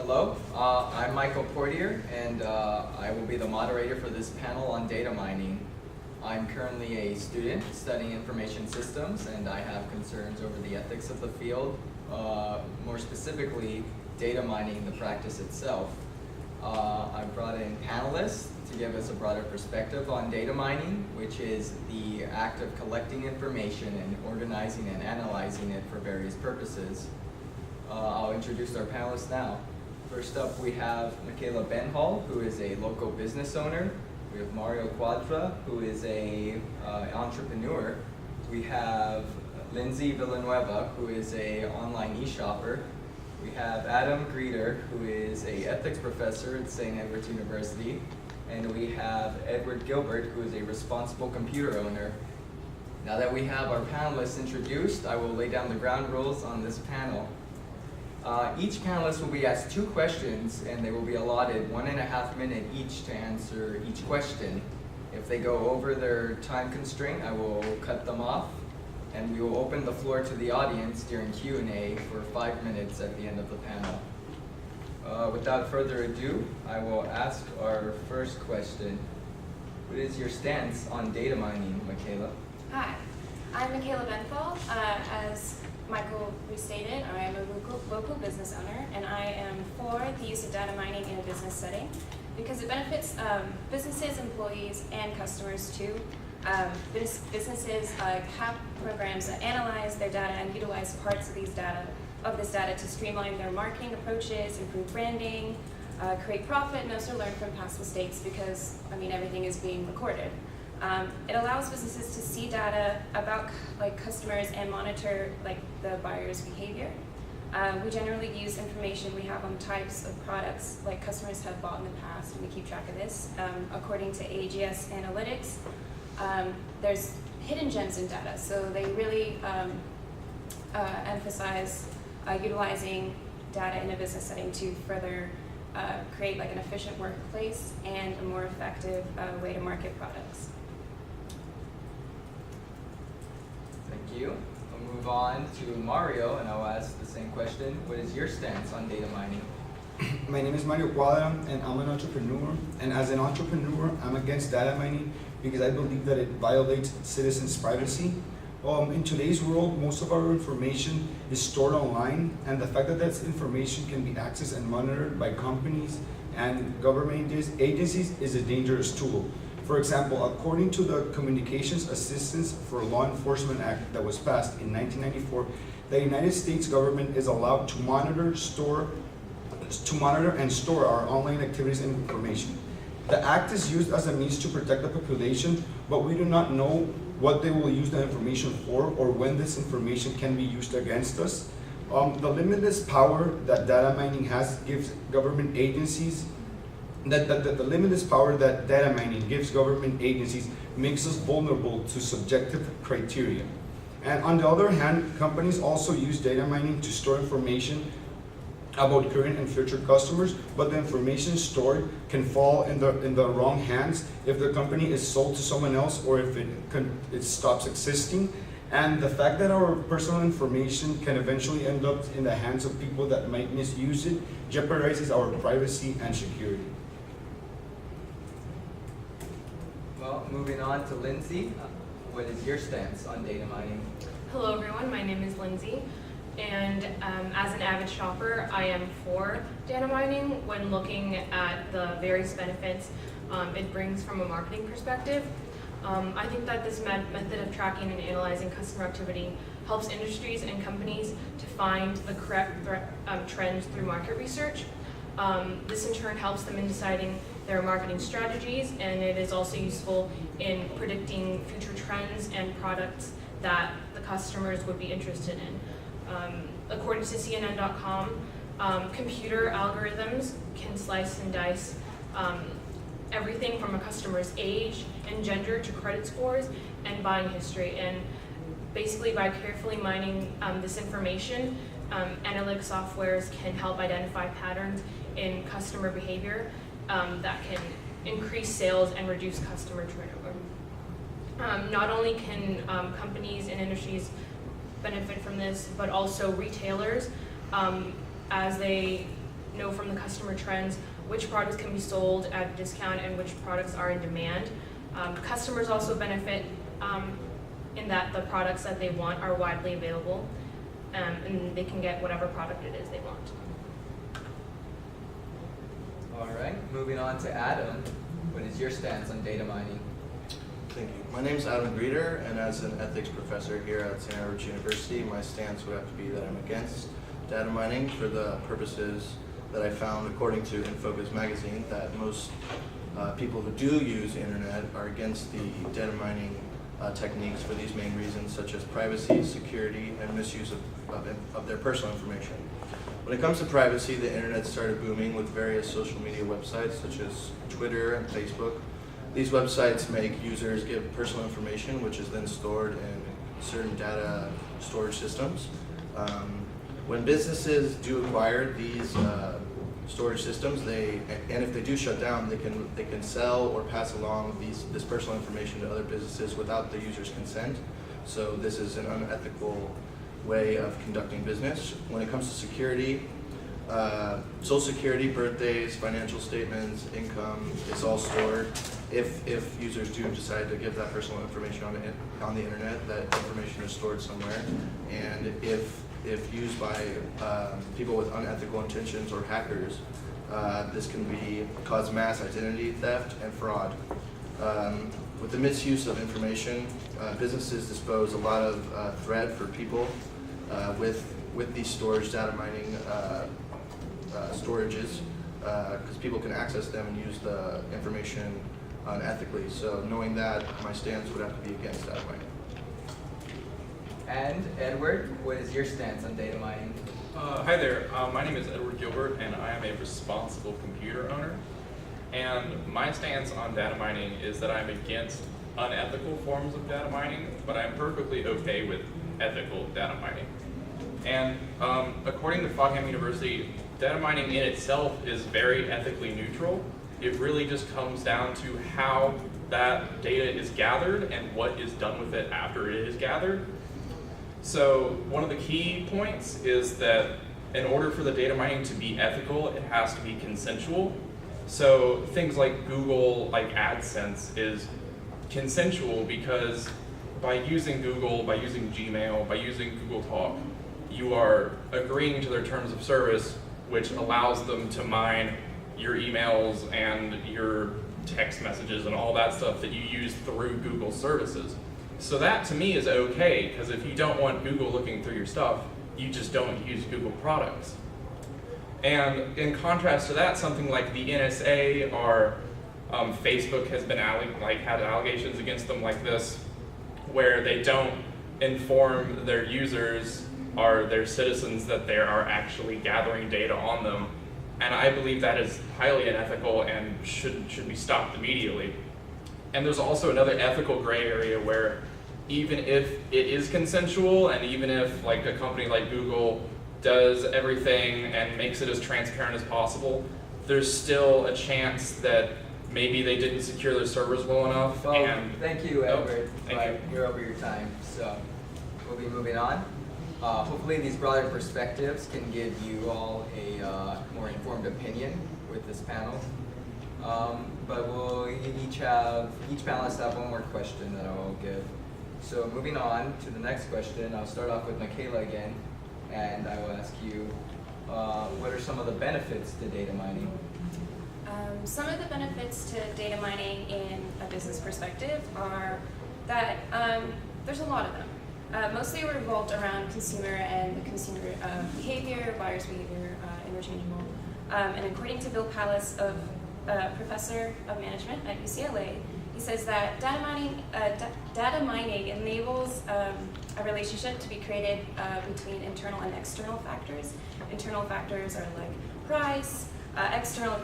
Hello, I'm Michael Portier, and I will be the moderator for this panel on data mining. I'm currently a student studying information systems, and I have concerns over the ethics of the field, more specifically, data mining, the practice itself. I brought in panelists to give us a broader perspective on data mining, which is the act of collecting information and organizing and analyzing it for various purposes. I'll introduce our panelists now. First up, we have Michaela Benhall, who is a local business owner. We have Mario Quadra, who is an entrepreneur. We have Lindsay Villanueva, who is an online e-shopper. We have Adam Greeter, who is an ethics professor at St. Edward's University. And we have Edward Gilbert, who is a responsible computer owner. Now that we have our panelists introduced, I will lay down the ground rules on this panel. Each panelist will be asked 2 questions, and they will be allotted 1.5 minutes each to answer each question. If they go over their time constraint, I will cut them off, and we will open the floor to the audience during Q&A for 5 minutes at the end of the panel. Without further ado, I will ask our first question. What is your stance on data mining, Michaela? Hi, I'm Michaela Benthal. As Michael restated, I am a local business owner, and I am for the use of data mining in a business setting because it benefits businesses, employees, and customers too. Businesses have programs that analyze their data and utilize parts of this data to streamline their marketing approaches, improve branding, create profit, and also learn from past mistakes because, everything is being recorded. It allows businesses to see data about customers and monitor the buyer's behavior. We generally use information we have on types of products customers have bought in the past, and we keep track of this. According to AGS Analytics, there's hidden gems in data, so they really emphasize utilizing data in a business setting to further create an efficient workplace and a more effective way to market products. Thank you. We'll move on to Mario, and I'll ask the same question. What is your stance on data mining? My name is Mario Quadra, and I'm an entrepreneur. And as an entrepreneur, I'm against data mining because I believe that it violates citizens' privacy. In today's world, most of our information is stored online, and the fact that that information can be accessed and monitored by companies and government agencies is a dangerous tool. For example, according to the Communications Assistance for Law Enforcement Act that was passed in 1994, the United States government is allowed to monitor and store our online activities and information. The act is used as a means to protect the population, but we do not know what they will use the information for or when this information can be used against us. The limitless power that data mining has gives government agencies the limitless power that data mining gives government agencies makes us vulnerable to subjective criteria. And on the other hand, companies also use data mining to store information about current and future customers, but the information stored can fall in the wrong hands if the company is sold to someone else or if it stops existing. And the fact that our personal information can eventually end up in the hands of people that might misuse it jeopardizes our privacy and security. Well, moving on to Lindsay. What is your stance on data mining? Hello everyone, my name is Lindsay, and as an avid shopper, I am for data mining when looking at the various benefits it brings from a marketing perspective. I think that this method of tracking and analyzing customer activity helps industries and companies to find the correct trends through market research. This in turn helps them in deciding their marketing strategies, and it is also useful in predicting future trends and products that the customers would be interested in. According to CNN.com, computer algorithms can slice and dice everything from a customer's age and gender to credit scores and buying history. And basically by carefully mining this information, analytic softwares can help identify patterns in customer behavior that can increase sales and reduce customer turnover. Not only can companies and industries benefit from this, but also retailers as they know from the customer trends which products can be sold at a discount and which products are in demand. Customers also benefit in that the products that they want are widely available, and they can get whatever product it is they want. All right, moving on to Adam. What is your stance on data mining? Thank you. My name is Adam Grieder, and as an ethics professor here at St. Edward's University, my stance would have to be that I'm against data mining for the purposes that I found, according to InfoBiz magazine, that most people who do use the internet are against the data mining techniques for these main reasons, such as privacy, security, and misuse of their personal information. When it comes to privacy, the internet started booming with various social media websites such as Twitter and Facebook. These websites make users give personal information, which is then stored in certain data storage systems. When businesses do acquire these storage systems, and if they do shut down, they can sell or pass along this personal information to other businesses without the user's consent. So this is an unethical way of conducting business. When it comes to security, Social Security, birthdays, financial statements, income, it's all stored. If users do decide to give that personal information on the internet, that information is stored somewhere. And if used by people with unethical intentions or hackers, this can cause mass identity theft and fraud. With the misuse of information, businesses dispose a lot of thread for people with these data mining storages, because people can access them and use the information unethically. So knowing that, my stance would have to be against data mining. And Edward, what is your stance on data mining? Hi there, my name is Edward Gilbert, and I am a responsible computer owner. And my stance on data mining is that I'm against unethical forms of data mining, but I'm perfectly okay with ethical data mining. And according to Fordham University, data mining in itself is very ethically neutral. It really just comes down to how that data is gathered and what is done with it after it is gathered. So one of the key points is that in order for the data mining to be ethical, it has to be consensual. So things like Google, like AdSense, is consensual because by using Google, by using Gmail, by using Google Talk, you are agreeing to their terms of service, which allows them to mine your emails and your text messages and all that stuff that you use through Google services. So that to me is okay, because if you don't want Google looking through your stuff, you just don't use Google products. And in contrast to that, something like the NSA or Facebook has been had allegations against them like this, where they don't inform their users or their citizens that they are actually gathering data on them. And I believe that is highly unethical and should be stopped immediately. And there's also another ethical gray area where even if it is consensual, and even if like a company like Google does everything and makes it as transparent as possible, there's still a chance that maybe they didn't secure their servers well enough. Well, and thank you, Edward, thank but you. you're over your time, so we'll be moving on. Hopefully these broader perspectives can give you all a more informed opinion with this panel. But we'll each panelist have one more question that I will give. So moving on to the next question, I'll start off with Michaela again, and I will ask you, what are some of the benefits to data mining? Some of the benefits to data mining in a business perspective are that there's a lot of them. Mostly revolved around consumer and the consumer behavior, buyer's behavior, interchangeable. And according to Bill Pallas, professor of management at UCLA, he says that data mining enables a relationship to be created between internal and external factors. Internal factors are like price, external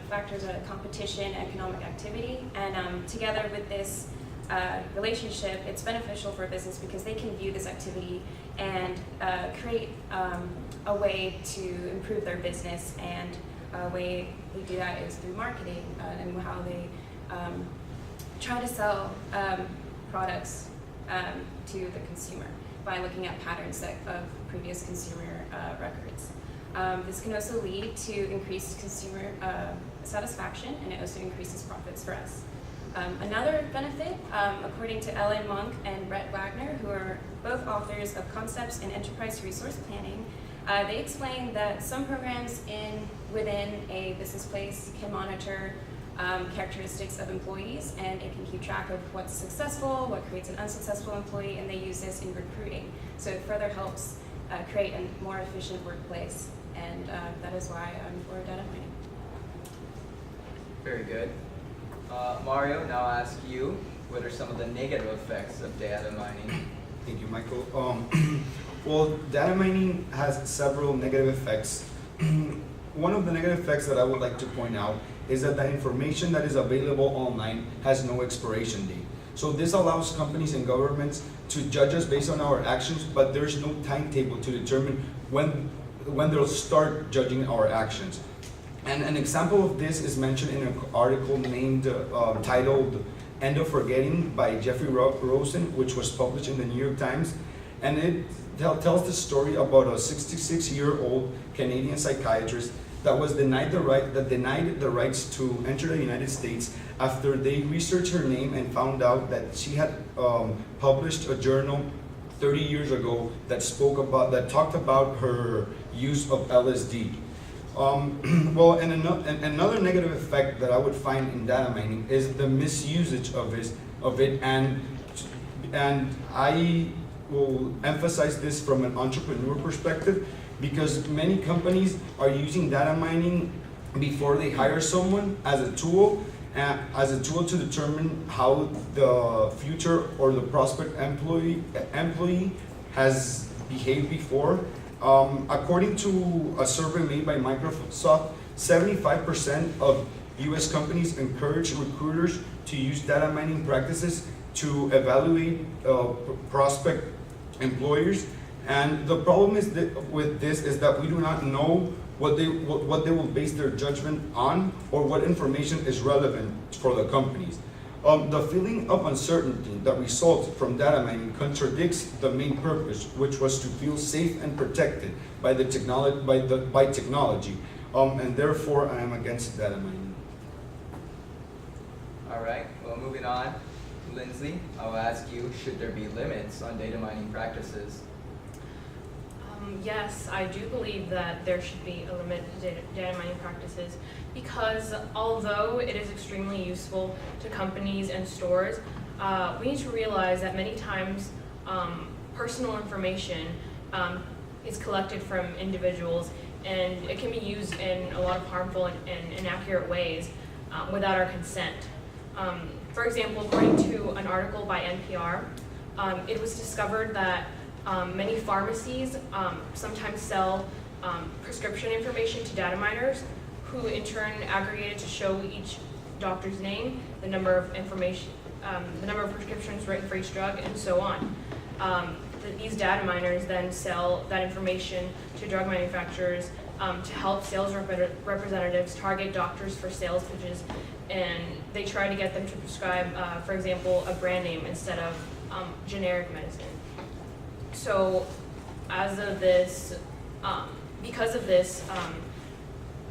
factors are competition, economic activity, and together with this relationship, it's beneficial for a business because they can view this activity and create a way to improve their business, and a way they do that is through marketing and how they try to sell products to the consumer by looking at patterns of previous consumer records. This can also lead to increased consumer satisfaction, and it also increases profits for us. Another benefit, according to Ellen Monk and Brett Wagner, who are both authors of Concepts in Enterprise Resource Planning, they explain that some programs within a business place can monitor characteristics of employees, and it can keep track of what's successful, what creates an unsuccessful employee, and they use this in recruiting. So it further helps create a more efficient workplace, and that is why I'm for data mining. Very good. Mario, now I'll ask you, what are some of the negative effects of data mining? Thank you, Michael. Well, data mining has several negative effects. One of the negative effects that I would like to point out is that the information that is available online has no expiration date. So this allows companies and governments to judge us based on our actions, but there's no timetable to determine when they'll start judging our actions. And an example of this is mentioned in an article titled End of Forgetting by Jeffrey Rosen, which was published in the New York Times. And it tells the story about a 66-year-old Canadian psychiatrist that was denied the rights to enter the United States after they researched her name and found out that she had published a journal 30 years ago that talked about her use of LSD. Well, and another negative effect that I would find in data mining is the misusage of it, and I will emphasize this from an entrepreneur perspective, because many companies are using data mining before they hire someone as a tool to determine how the future or the prospect employee has behaved before. According to a survey made by Microsoft, 75% of US companies encourage recruiters to use data mining practices to evaluate prospect employers. And the problem is with this is that we do not know what they will base their judgment on, or what information is relevant for the companies. The feeling of uncertainty that results from data mining contradicts the main purpose, which was to feel safe and protected by technology, and therefore I am against data mining. All right, well, moving on. Lindsay, I'll ask you, should there be limits on data mining practices? Yes, I do believe that there should be a limit to data mining practices, because although it is extremely useful to companies and stores, we need to realize that many times personal information is collected from individuals, and it can be used in a lot of harmful and inaccurate ways without our consent. For example, according to an article by NPR, it was discovered that many pharmacies sometimes sell prescription information to data miners, who in turn aggregate it to show each doctor's name, the number of prescriptions written for each drug, and so on. These data miners then sell that information to drug manufacturers to help sales representatives target doctors for sales pitches, and they try to get them to prescribe, for example, a brand name instead of generic medicine. So, because of this,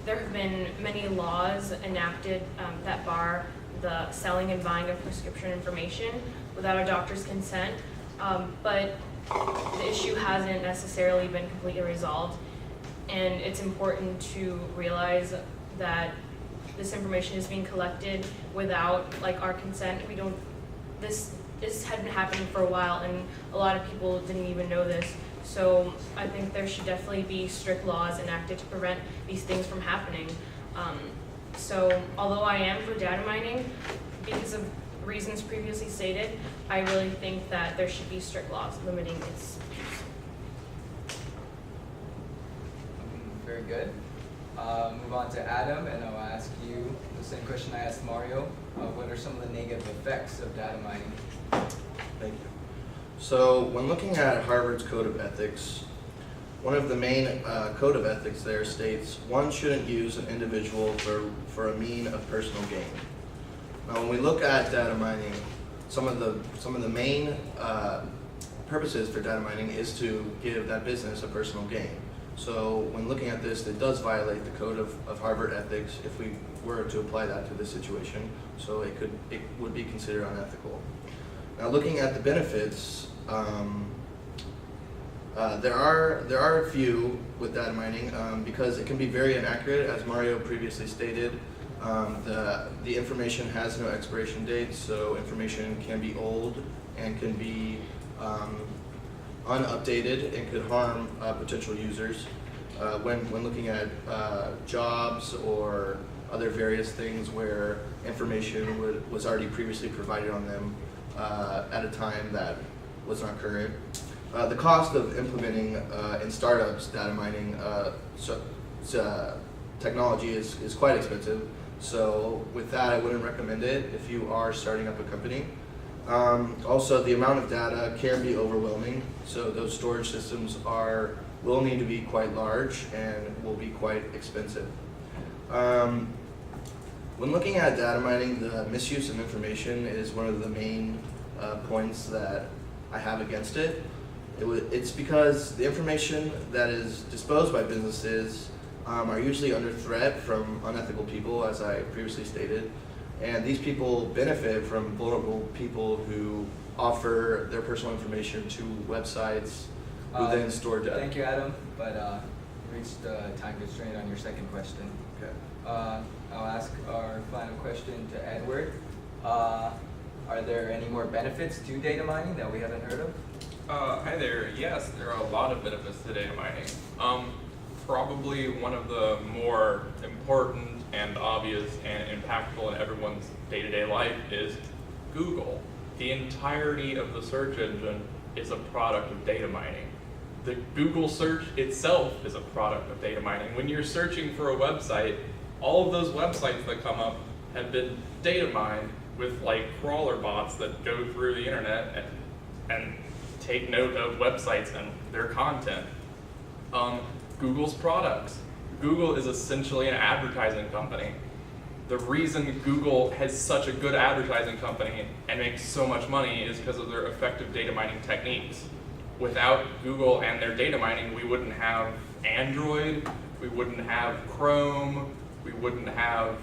there have been many laws enacted that bar the selling and buying of prescription information without a doctor's consent, but the issue hasn't necessarily been completely resolved, and it's important to realize that this information is being collected without our consent. This had been happening for a while, and a lot of people didn't even know this. So I think there should definitely be strict laws enacted to prevent these things from happening. So although I am for data mining, because of reasons previously stated, I really think that there should be strict laws limiting its use. Very good. Move on to Adam, and I'll ask you the same question I asked Mario. What are some of the negative effects of data mining? Thank you. So when looking at Harvard's Code of Ethics, one of the main code of ethics there states one shouldn't use an individual for a mean of personal gain. Now when we look at data mining, some of the main purposes for data mining is to give that business a personal gain. So when looking at this, it does violate the code of Harvard ethics if we were to apply that to this situation. So it would be considered unethical. Now looking at the benefits, there are a few with data mining because it can be very inaccurate, as Mario previously stated. The information has no expiration date, so information can be old and can be unupdated and could harm potential users. When looking at jobs or other various things where information was already previously provided on them at a time that was not current. The cost of implementing in startups data mining technology is quite expensive. So with that, I wouldn't recommend it if you are starting up a company. Also, the amount of data can be overwhelming. So those storage systems will need to be quite large and will be quite expensive. When looking at data mining, the misuse of information is one of the main points that I have against it. It's because the information that is disposed by businesses are usually under threat from unethical people, as I previously stated. And these people benefit from vulnerable people who offer their personal information to websites who then store data. Thank you, Adam, but you reached the time constraint on your second question. Okay. I'll ask our final question to Edward. Are there any more benefits to data mining that we haven't heard of? Hi there. Yes, there are a lot of benefits to data mining. Probably one of the more important and obvious and impactful in everyone's day-to-day life is Google. The entirety of the search engine is a product of data mining. The Google search itself is a product of data mining. When you're searching for a website, all of those websites that come up have been data mined with like crawler bots that go through the internet and take note of websites and their content. Google's products. Google is essentially an advertising company. The reason Google has such a good advertising company and makes so much money is because of their effective data mining techniques. Without Google and their data mining, we wouldn't have Android, we wouldn't have Chrome, we wouldn't have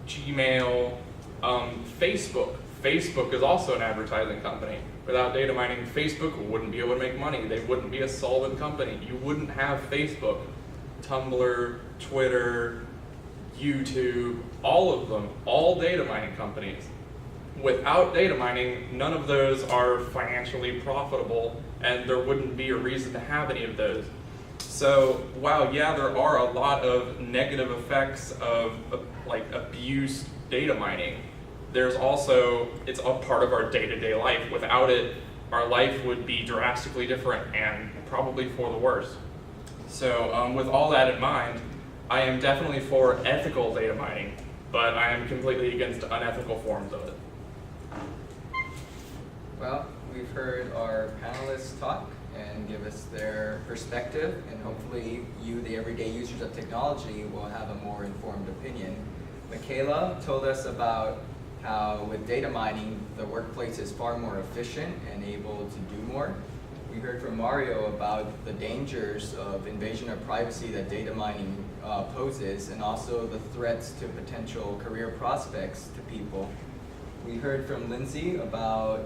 Gmail, Facebook. Facebook is also an advertising company. Without data mining, Facebook wouldn't be able to make money. They wouldn't be a solvent company. You wouldn't have Facebook, Tumblr, Twitter, YouTube, all of them, all data mining companies. Without data mining, none of those are financially profitable, and there wouldn't be a reason to have any of those. So while yeah, there are a lot of negative effects of like abuse data mining, there's also, it's a part of our day-to-day life. Without it, our life would be drastically different and probably for the worse. So with all that in mind, I am definitely for ethical data mining, but I am completely against unethical forms of it. Well, we've heard our panelists talk and give us their perspective, and hopefully you, the everyday users of technology, will have a more informed opinion. Michaela told us about how with data mining, the workplace is far more efficient and able to do more. We heard from Mario about the dangers of invasion of privacy that data mining poses, and also the threats to potential career prospects to people. We heard from Lindsay about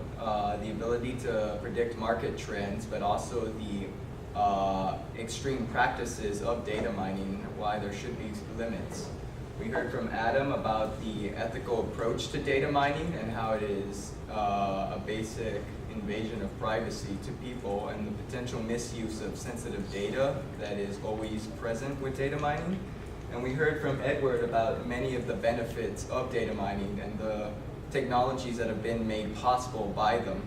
the ability to predict market trends, but also the extreme practices of data mining, why there should be limits. We heard from Adam about the ethical approach to data mining and how it is a basic invasion of privacy to people and the potential misuse of sensitive data that is always present with data mining. And we heard from Edward about many of the benefits of data mining and the technologies that have been made possible by them.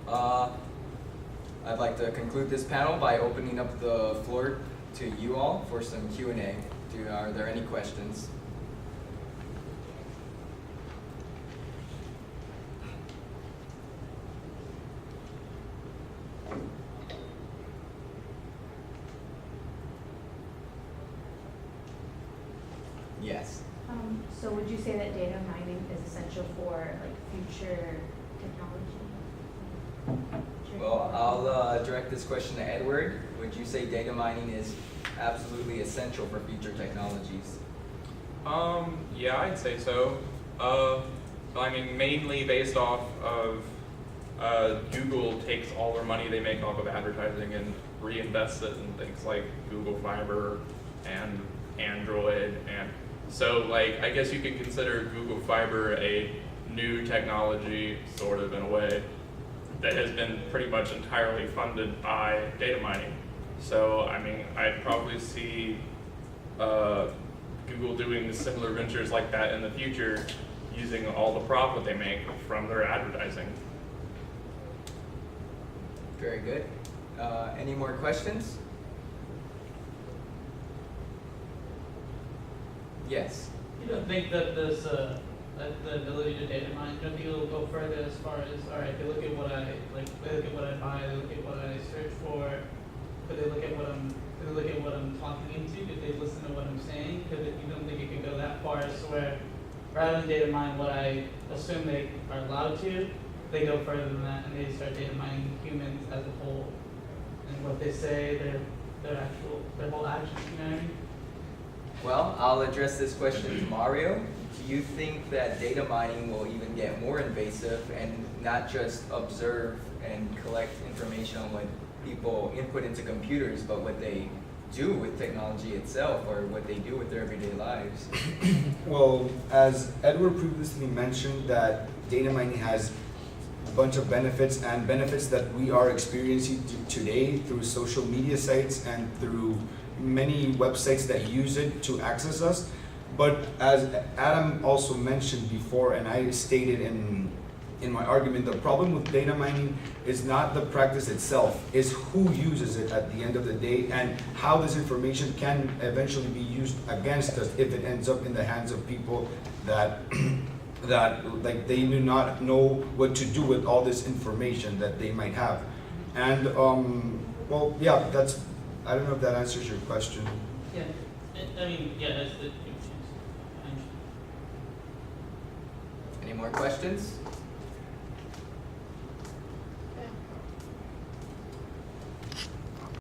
I'd like to conclude this panel by opening up the floor to you all for some Q&A. Are there any questions? Yes. So would you say that data mining is essential for like future technology? Well, I'll direct this question to Edward. Would you say data mining is absolutely essential for future technologies? Yeah, I'd say so. I mean, mainly based off of Google takes all their money they make off of advertising and reinvests it in things like Google Fiber and Android, and so like I guess you could consider Google Fiber a new technology, sort of in a way, that has been pretty much entirely funded by data mining. So I mean, I'd probably see Google doing similar ventures like that in the future, using all the profit they make from their advertising. Very good. Any more questions? Yes. You don't think that this, that the ability to data mine, you don't think it'll go further as far as, all right, they look at what I, like, they look at what I buy, they look at what I search for, could they look at what I'm talking into, could they listen to what I'm saying? You don't think it could go that far as to where, rather than data mine what I assume they are allowed to, they go further than that and they start data mining humans as a whole, and what they say, their whole actions, you know what I mean? Well, I'll address this question to Mario. Do you think that data mining will even get more invasive and not just observe and collect information on what people input into computers, but what they do with technology itself, or what they do with their everyday lives? Well, as Edward previously mentioned, that data mining has a bunch of benefits, and benefits that we are experiencing today through social media sites and through many websites that use it to access us. But as Adam also mentioned before, and I stated in my argument, the problem with data mining is not the practice itself, is who uses it at the end of the day, and how this information can eventually be used against us if it ends up in the hands of people that that like they do not know what to do with all this information that they might have. And well, yeah, that's, I don't know if that answers your question. Yeah, I mean, yeah, that's the. Any more questions?